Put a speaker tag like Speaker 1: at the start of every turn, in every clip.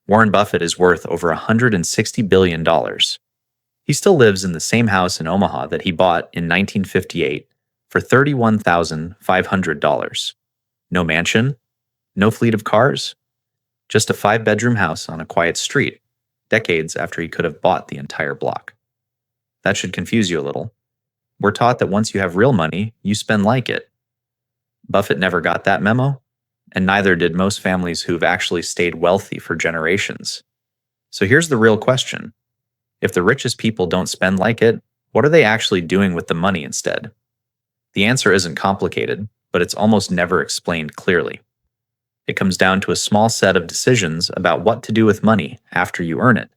Speaker 1: Warren Buffett is worth over $160 billion. He still lives in the same house in Omaha that he bought in 1958 for $31,500. No mansion, no fleet of cars, just a 5-bedroom house on a quiet street, decades after he could have bought the entire block. That should confuse you a little. We're taught that once you have real money, you spend like it. Buffett never got that memo, and neither did most families who've actually stayed wealthy for generations. So here's the real question. If the richest people don't spend like it, what are they actually doing with the money instead? The answer isn't complicated, but it's almost never explained clearly. It comes down to a small set of decisions about what to do with money after you earn it.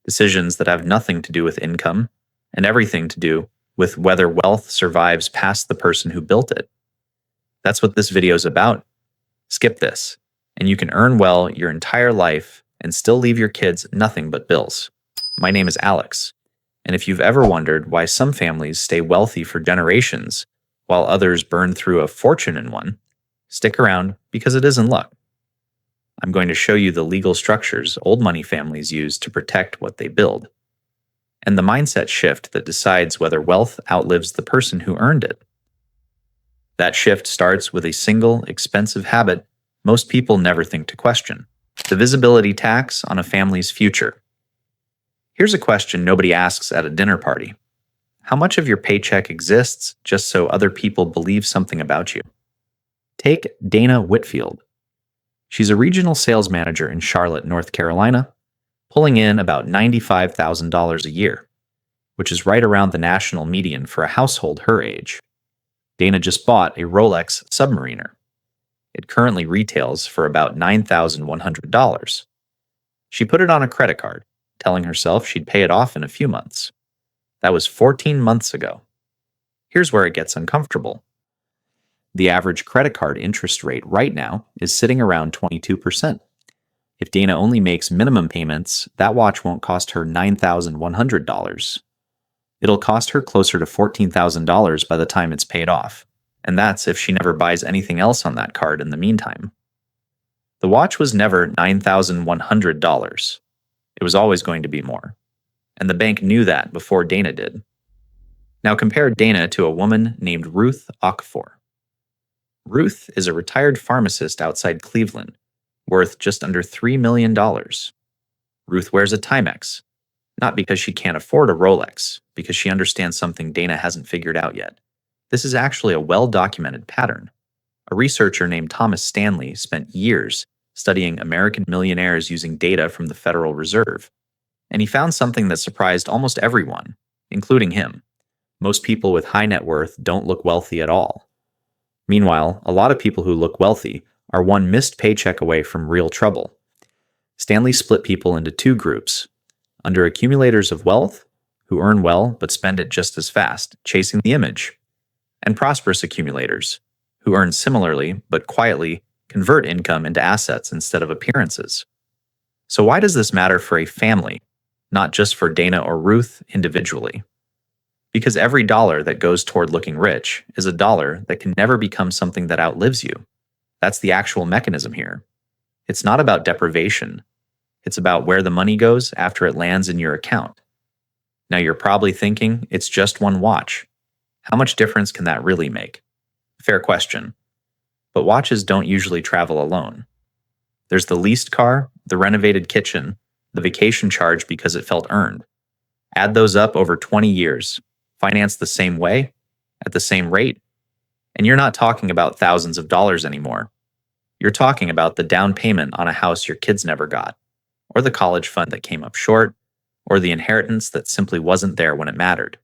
Speaker 1: Decisions that have nothing to do with income and everything to do with whether wealth survives past the person who built it. That's what this video is about. Skip this, and you can earn well your entire life and still leave your kids nothing but bills. My name is Alex, and if you've ever wondered why some families stay wealthy for generations while others burn through a fortune in one, stick around because it isn't luck. I'm going to show you the legal structures old money families use to protect what they build, and the mindset shift that decides whether wealth outlives the person who earned it. That shift starts with a single, expensive habit most people never think to question: the visibility tax on a family's future. Here's a question nobody asks at a dinner party. How much of your paycheck exists just so other people believe something about you? Take Dana Whitfield. She's a regional sales manager in Charlotte, North Carolina, pulling in about $95,000 a year, which is right around the national median for a household her age. Dana just bought a Rolex Submariner. It currently retails for about $9,100. She put it on a credit card, telling herself she'd pay it off in a few months. That was 14 months ago. Here's where it gets uncomfortable. The average credit card interest rate right now is sitting around 22%. If Dana only makes minimum payments, that watch won't cost her $9,100. It'll cost her closer to $14,000 by the time it's paid off, and that's if she never buys anything else on that card in the meantime. The watch was never $9,100. It was always going to be more, and the bank knew that before Dana did. Now compare Dana to a woman named Ruth Okafor. Ruth is a retired pharmacist outside Cleveland, worth just under $3 million. Ruth wears a Timex, not because she can't afford a Rolex, because she understands something Dana hasn't figured out yet. This is actually a well-documented pattern. A researcher named Thomas Stanley spent years studying American millionaires using data from the Federal Reserve, and he found something that surprised almost everyone, including him. Most people with high net worth don't look wealthy at all. Meanwhile, a lot of people who look wealthy are one missed paycheck away from real trouble. Stanley split people into two groups: under accumulators of wealth, who earn well but spend it just as fast, chasing the image, and prosperous accumulators, who earn similarly but quietly convert income into assets instead of appearances. So why does this matter for a family, not just for Dana or Ruth individually? Because every dollar that goes toward looking rich is a dollar that can never become something that outlives you. That's the actual mechanism here. It's not about deprivation. It's about where the money goes after it lands in your account. Now you're probably thinking, it's just one watch. How much difference can that really make? Fair question. But watches don't usually travel alone. There's the leased car, the renovated kitchen, the vacation charge because it felt earned. Add those up over 20 years, financed the same way, at the same rate, and you're not talking about thousands of dollars anymore. You're talking about the down payment on a house your kids never got, or the college fund that came up short, or the inheritance that simply wasn't there when it mattered.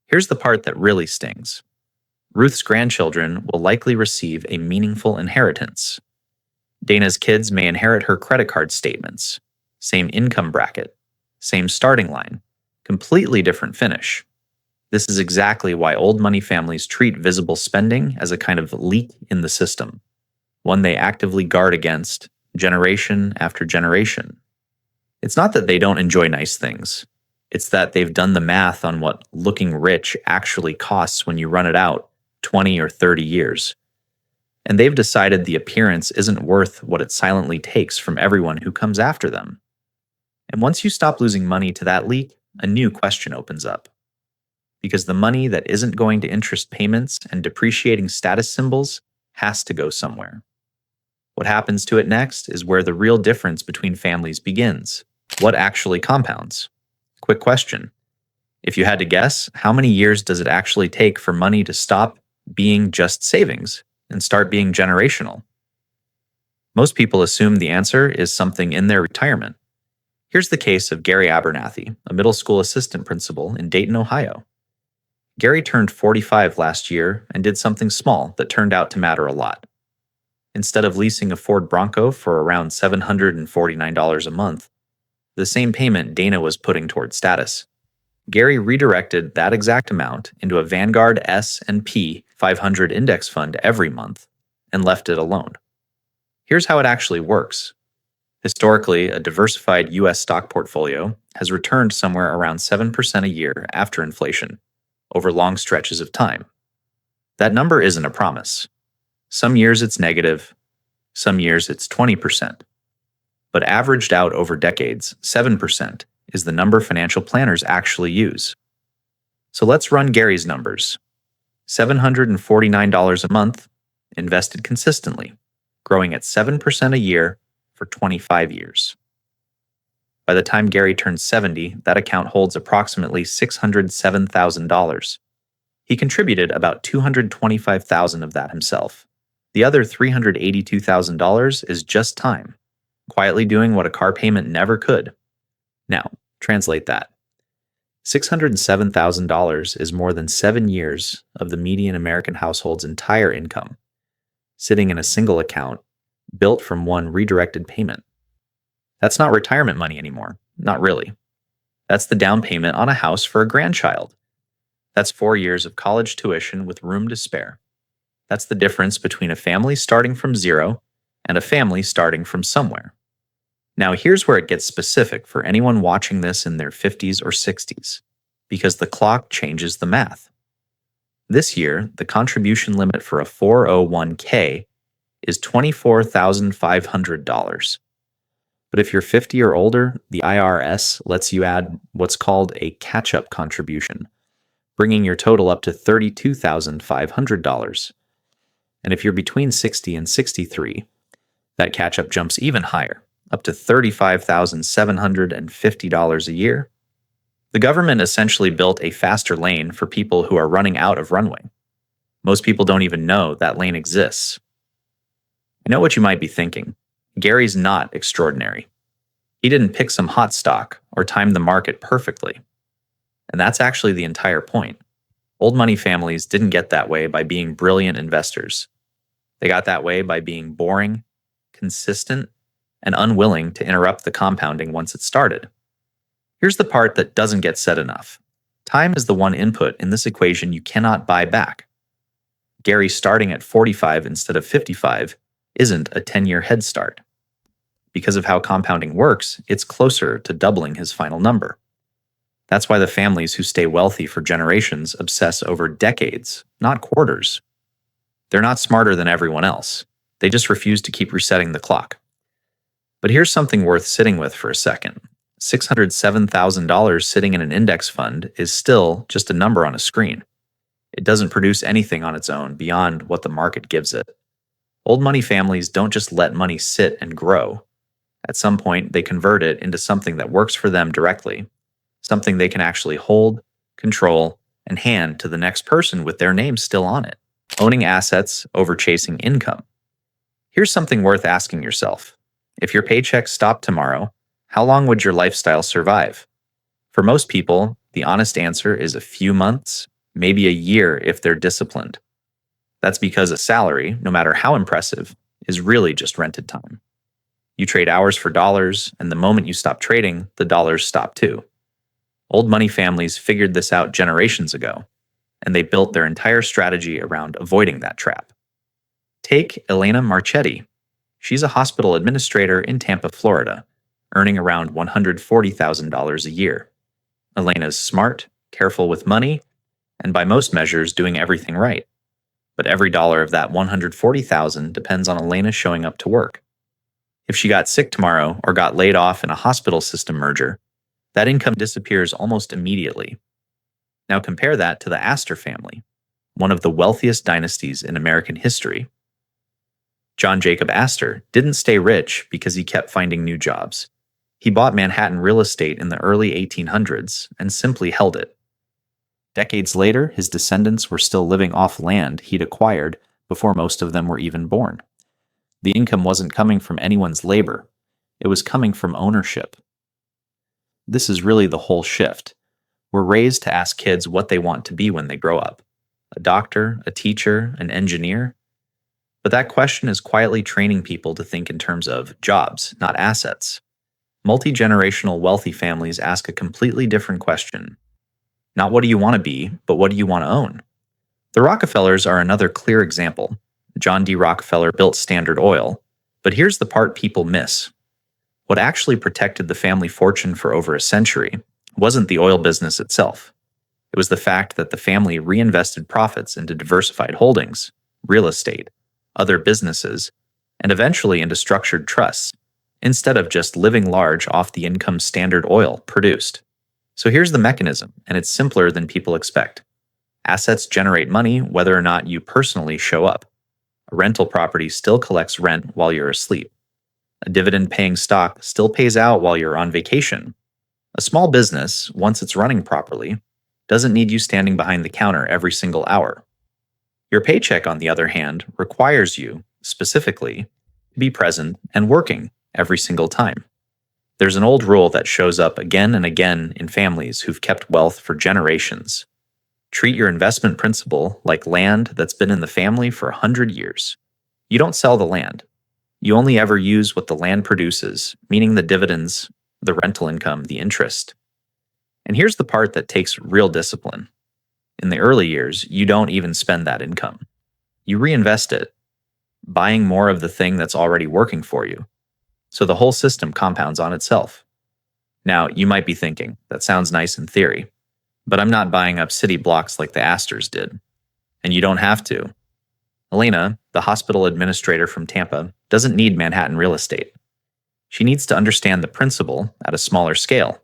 Speaker 1: Here's the part that really stings. Ruth's grandchildren will likely receive a meaningful inheritance. Dana's kids may inherit her credit card statements, same income bracket, same starting line, completely different finish. This is exactly why old money families treat visible spending as a kind of leak in the system, one they actively guard against generation after generation. It's not that they don't enjoy nice things. It's that they've done the math on what looking rich actually costs when you run it out 20 or 30 years. and they've decided the appearance isn't worth what it silently takes from everyone who comes after them. And once you stop losing money to that leak, a new question opens up. Because the money that isn't going to interest payments and depreciating status symbols has to go somewhere. What happens to it next is where the real difference between families begins. What actually compounds? Quick question. If you had to guess, how many years does it actually take for money to stop being just savings and start being generational? Most people assume the answer is something in their retirement. Here's the case of Gary Abernathy, a middle school assistant principal in Dayton, Ohio. Gary turned 45 last year and did something small that turned out to matter a lot. Instead of leasing a Ford Bronco for around $749 a month, the same payment Dana was putting toward status, Gary redirected that exact amount into a Vanguard S&P 500 index fund every month and left it alone. Here's how it actually works. Historically, a diversified U.S. stock portfolio has returned somewhere around 7% a year after inflation, over long stretches of time. That number isn't a promise. Some years it's negative, some years it's 20%. But averaged out over decades, 7% is the number financial planners actually use. So let's run Gary's numbers. $749 a month, invested consistently, growing at 7% a year for 25 years. By the time Gary turns 70, that account holds approximately $607,000. He contributed about $225,000 of that himself. The other $382,000 is just time, quietly doing what a car payment never could. Now, translate that. $607,000 is more than 7 years of the median American household's entire income, sitting in a single account, built from one redirected payment. That's not retirement money anymore, not really. That's the down payment on a house for a grandchild. That's 4 years of college tuition with room to spare. That's the difference between a family starting from zero and a family starting from somewhere. Now, here's where it gets specific for anyone watching this in their 50s or 60s, because the clock changes the math. This year, the contribution limit for a 401k is $24,500. But if you're 50 or older, the IRS lets you add what's called a catch-up contribution, bringing your total up to $32,500. And if you're between 60 and 63, that catch-up jumps even higher, up to $35,750 a year. The government essentially built a faster lane for people who are running out of runway. Most people don't even know that lane exists. I know what you might be thinking. Gary's not extraordinary. He didn't pick some hot stock or time the market perfectly. And that's actually the entire point. Old money families didn't get that way by being brilliant investors. They got that way by being boring, consistent, and unwilling to interrupt the compounding once it started. Here's the part that doesn't get said enough. Time is the one input in this equation you cannot buy back. Gary starting at 45 instead of 55 isn't a 10-year head start. Because of how compounding works, it's closer to doubling his final number. That's why the families who stay wealthy for generations obsess over decades, not quarters. They're not smarter than everyone else. They just refuse to keep resetting the clock. But here's something worth sitting with for a second. $607,000 sitting in an index fund is still just a number on a screen. It doesn't produce anything on its own beyond what the market gives it. Old money families don't just let money sit and grow. At some point, they convert it into something that works for them directly, something they can actually hold, control, and hand to the next person with their name still on it, owning assets over chasing income. Here's something worth asking yourself. If your paycheck stopped tomorrow, how long would your lifestyle survive? For most people, the honest answer is a few months, maybe a year if they're disciplined. That's because a salary, no matter how impressive, is really just rented time. You trade hours for dollars, and the moment you stop trading, the dollars stop too. Old money families figured this out generations ago, and they built their entire strategy around avoiding that trap. Take Elena Marchetti. She's a hospital administrator in Tampa, Florida, earning around $140,000 a year. Elena's smart, careful with money, and by most measures doing everything right. but every dollar of that $140,000 depends on Elena showing up to work. If she got sick tomorrow or got laid off in a hospital system merger, that income disappears almost immediately. Now compare that to the Astor family, one of the wealthiest dynasties in American history. John Jacob Astor didn't stay rich because he kept finding new jobs. He bought Manhattan real estate in the early 1800s and simply held it. Decades later, his descendants were still living off land he'd acquired before most of them were even born. The income wasn't coming from anyone's labor. It was coming from ownership. This is really the whole shift. We're raised to ask kids what they want to be when they grow up. A doctor, a teacher, an engineer. But that question is quietly training people to think in terms of jobs, not assets. Multi-generational wealthy families ask a completely different question. Not what do you want to be, but what do you want to own? The Rockefellers are another clear example. John D. Rockefeller built Standard Oil, but here's the part people miss. What actually protected the family fortune for over a century wasn't the oil business itself. It was the fact that the family reinvested profits into diversified holdings, real estate, other businesses, and eventually into structured trusts, instead of just living large off the income Standard Oil produced. So here's the mechanism, and it's simpler than people expect. Assets generate money whether or not you personally show up. A rental property still collects rent while you're asleep. A dividend-paying stock still pays out while you're on vacation. A small business, once it's running properly, doesn't need you standing behind the counter every single hour. Your paycheck, on the other hand, requires you, specifically, to be present and working every single time. There's an old rule that shows up again and again in families who've kept wealth for generations. Treat your investment principal like land that's been in the family for 100 years. You don't sell the land. You only ever use what the land produces, meaning the dividends, the rental income, the interest. And here's the part that takes real discipline. In the early years, you don't even spend that income. You reinvest it, buying more of the thing that's already working for you. So the whole system compounds on itself. Now, you might be thinking, that sounds nice in theory, but I'm not buying up city blocks like the Astors did. And you don't have to. Elena, the hospital administrator from Tampa, doesn't need Manhattan real estate. She needs to understand the principle at a smaller scale.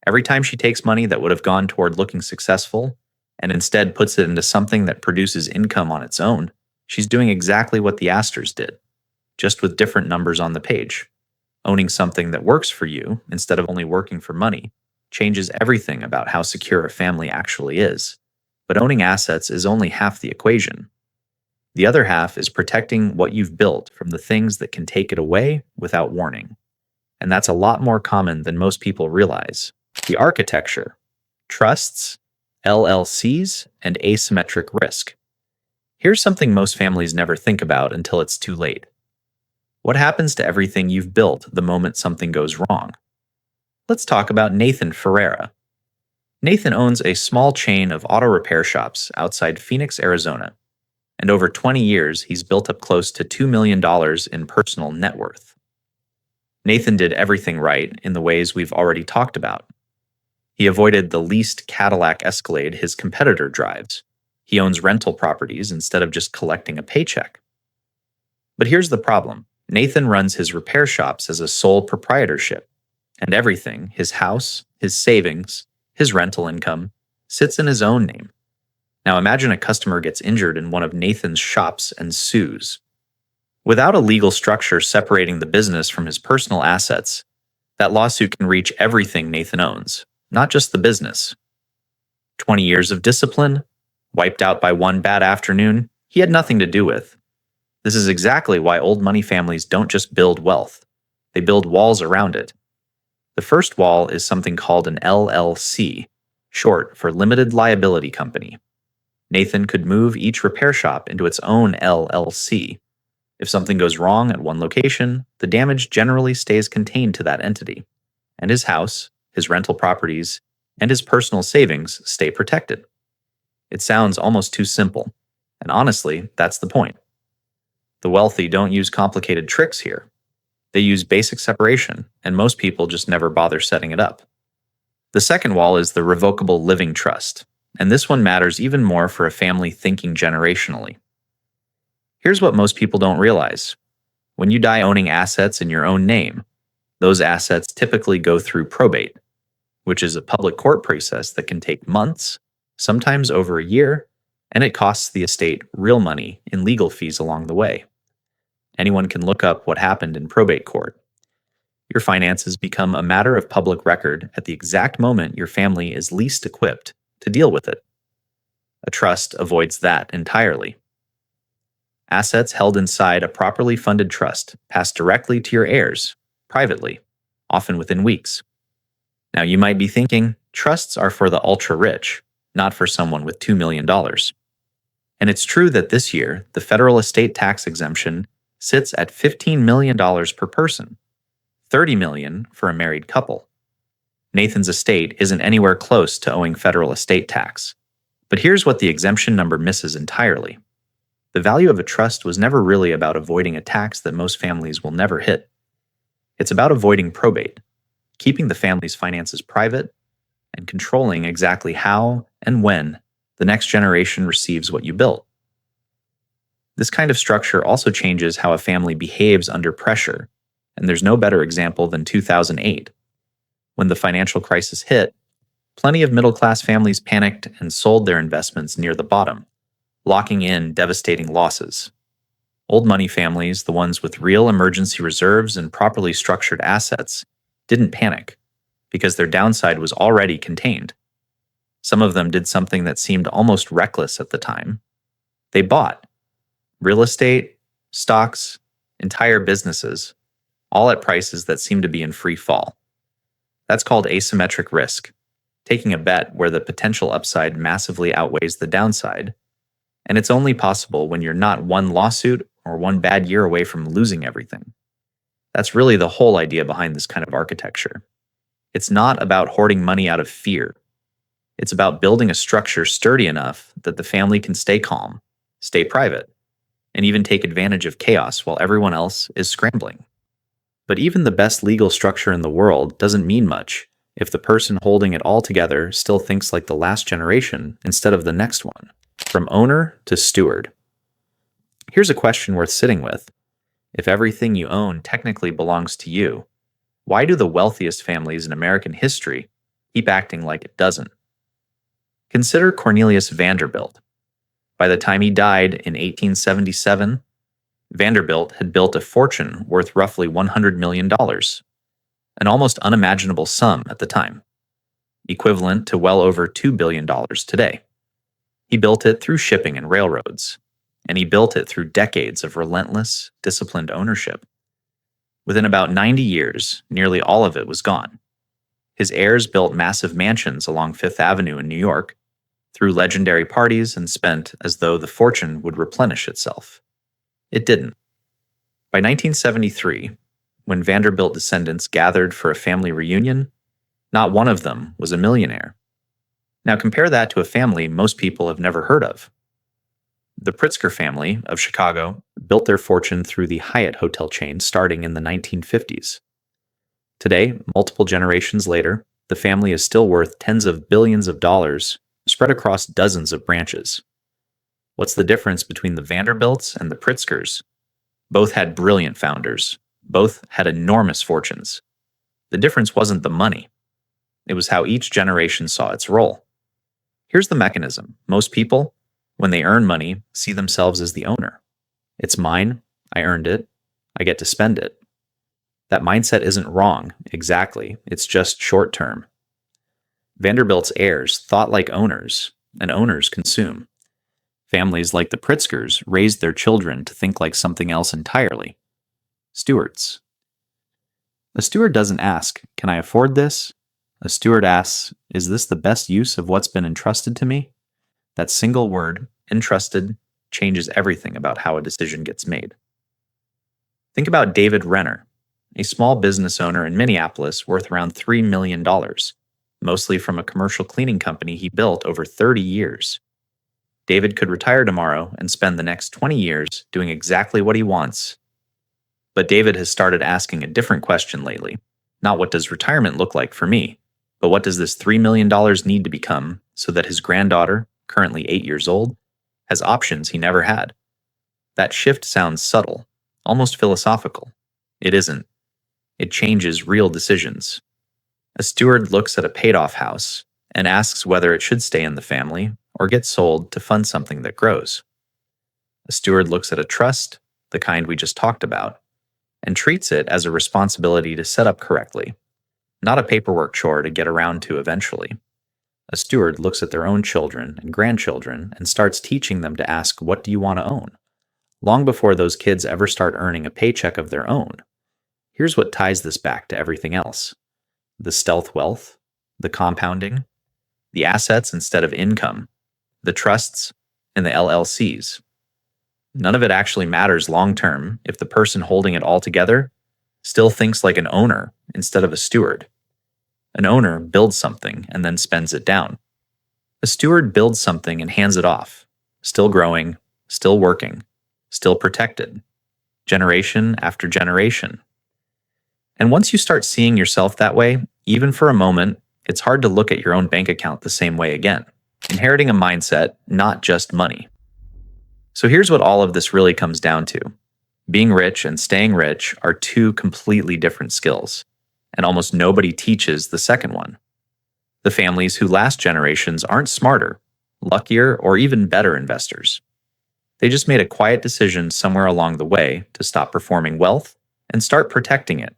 Speaker 1: Every time she takes money that would have gone toward looking successful and instead puts it into something that produces income on its own, she's doing exactly what the Astors did, just with different numbers on the page. Owning something that works for you instead of only working for money changes everything about how secure a family actually is. But owning assets is only half the equation. The other half is protecting what you've built from the things that can take it away without warning. And that's a lot more common than most people realize. The architecture, trusts, LLCs, and asymmetric risk. Here's something most families never think about until it's too late. What happens to everything you've built the moment something goes wrong? Let's talk about Nathan Ferreira. Nathan owns a small chain of auto repair shops outside Phoenix, Arizona. And over 20 years, he's built up close to $2 million in personal net worth. Nathan did everything right in the ways we've already talked about. He avoided the leased Cadillac Escalade his competitor drives. He owns rental properties instead of just collecting a paycheck. But here's the problem. Nathan runs his repair shops as a sole proprietorship, and everything, his house, his savings, his rental income, sits in his own name. Now imagine a customer gets injured in one of Nathan's shops and sues. Without a legal structure separating the business from his personal assets, that lawsuit can reach everything Nathan owns, not just the business. 20 years of discipline, wiped out by one bad afternoon, he had nothing to do with. This is exactly why old money families don't just build wealth. They build walls around it. The first wall is something called an LLC, short for Limited Liability Company. Nathan could move each repair shop into its own LLC. If something goes wrong at one location, the damage generally stays contained to that entity, and his house, his rental properties, and his personal savings stay protected. It sounds almost too simple, and honestly, that's the point. The wealthy don't use complicated tricks here. They use basic separation, and most people just never bother setting it up. The second wall is the revocable living trust, and this one matters even more for a family thinking generationally. Here's what most people don't realize. When you die owning assets in your own name, those assets typically go through probate, which is a public court process that can take months, sometimes over a year, and it costs the estate real money in legal fees along the way. Anyone can look up what happened in probate court. Your finances become a matter of public record at the exact moment your family is least equipped to deal with it. A trust avoids that entirely. Assets held inside a properly funded trust pass directly to your heirs, privately, often within weeks. Now you might be thinking, trusts are for the ultra-rich, not for someone with $2 million. And it's true that this year, the federal estate tax exemption sits at $15 million per person, $30 million for a married couple. Nathan's estate isn't anywhere close to owing federal estate tax. But here's what the exemption number misses entirely. The value of a trust was never really about avoiding a tax that most families will never hit. It's about avoiding probate, keeping the family's finances private, and controlling exactly how and when the next generation receives what you built. This kind of structure also changes how a family behaves under pressure, and there's no better example than 2008. When the financial crisis hit, plenty of middle-class families panicked and sold their investments near the bottom, locking in devastating losses. Old money families, the ones with real emergency reserves and properly structured assets, didn't panic because their downside was already contained. Some of them did something that seemed almost reckless at the time. They bought real estate, stocks, entire businesses, all at prices that seemed to be in free fall. That's called asymmetric risk, taking a bet where the potential upside massively outweighs the downside. And it's only possible when you're not one lawsuit or one bad year away from losing everything. That's really the whole idea behind this kind of architecture. It's not about hoarding money out of fear. It's about building a structure sturdy enough that the family can stay calm, stay private, and even take advantage of chaos while everyone else is scrambling. But even the best legal structure in the world doesn't mean much if the person holding it all together still thinks like the last generation instead of the next one. From owner to steward. Here's a question worth sitting with. If everything you own technically belongs to you, why do the wealthiest families in American history keep acting like it doesn't? Consider Cornelius Vanderbilt. By the time he died in 1877, Vanderbilt had built a fortune worth roughly $100 million, an almost unimaginable sum at the time, equivalent to well over $2 billion today. He built it through shipping and railroads, and he built it through decades of relentless, disciplined ownership. Within about 90 years, nearly all of it was gone. His heirs built massive mansions along Fifth Avenue in New York, threw legendary parties, and spent as though the fortune would replenish itself. It didn't. By 1973, when Vanderbilt descendants gathered for a family reunion, not one of them was a millionaire. Now compare that to a family most people have never heard of. The Pritzker family of Chicago built their fortune through the Hyatt hotel chain starting in the 1950s. Today, multiple generations later, the family is still worth tens of billions of dollars spread across dozens of branches. What's the difference between the Vanderbilts and the Pritzkers? Both had brilliant founders. Both had enormous fortunes. The difference wasn't the money. It was how each generation saw its role. Here's the mechanism. Most people, when they earn money, see themselves as the owner. It's mine, I earned it, I get to spend it. That mindset isn't wrong, exactly, it's just short term. Vanderbilt's heirs thought like owners, and owners consume. Families like the Pritzkers raised their children to think like something else entirely. Stewards. A steward doesn't ask, can I afford this? A steward asks, is this the best use of what's been entrusted to me? That single word, entrusted, changes everything about how a decision gets made. Think about David Renner, a small business owner in Minneapolis worth around $3 million, mostly from a commercial cleaning company he built over 30 years. David could retire tomorrow and spend the next 20 years doing exactly what he wants. But David has started asking a different question lately. Not what does retirement look like for me, but what does this $3 million need to become so that his granddaughter, currently 8 years old, has options he never had? That shift sounds subtle, almost philosophical. It isn't. It changes real decisions. A steward looks at a paid-off house and asks whether it should stay in the family or get sold to fund something that grows. A steward looks at a trust, the kind we just talked about, and treats it as a responsibility to set up correctly, not a paperwork chore to get around to eventually. A steward looks at their own children and grandchildren and starts teaching them to ask, "What do you want to own?" long before those kids ever start earning a paycheck of their own. Here's what ties this back to everything else: the stealth wealth, the compounding, the assets instead of income, the trusts, and the LLCs. None of it actually matters long term if the person holding it all together still thinks like an owner instead of a steward. An owner builds something and then spends it down. A steward builds something and hands it off, still growing, still working, still protected, generation after generation. And once you start seeing yourself that way, even for a moment, it's hard to look at your own bank account the same way again, inheriting a mindset, not just money. So here's what all of this really comes down to. Being rich and staying rich are two completely different skills, and almost nobody teaches the second one. The families who last generations aren't smarter, luckier, or even better investors. They just made a quiet decision somewhere along the way to stop performing wealth and start protecting it.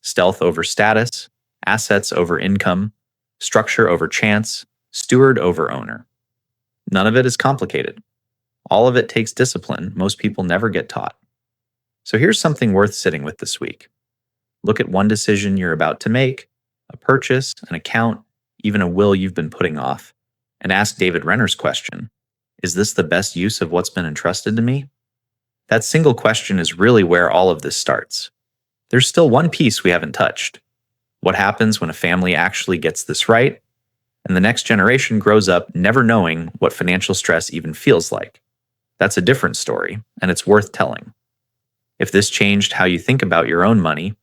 Speaker 1: Stealth over status, assets over income, structure over chance, steward over owner. None of it is complicated. All of it takes discipline most people never get taught. So here's something worth sitting with this week. Look at one decision you're about to make, a purchase, an account, even a will you've been putting off, and ask David Renner's question: is this the best use of what's been entrusted to me? That single question is really where all of this starts. There's still one piece we haven't touched. What happens when a family actually gets this right, and the next generation grows up never knowing what financial stress even feels like? That's a different story, and it's worth telling. If this changed how you think about your own money,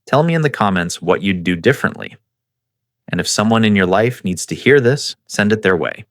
Speaker 1: tell me in the comments what you'd do differently. And if someone in your life needs to hear this, send it their way.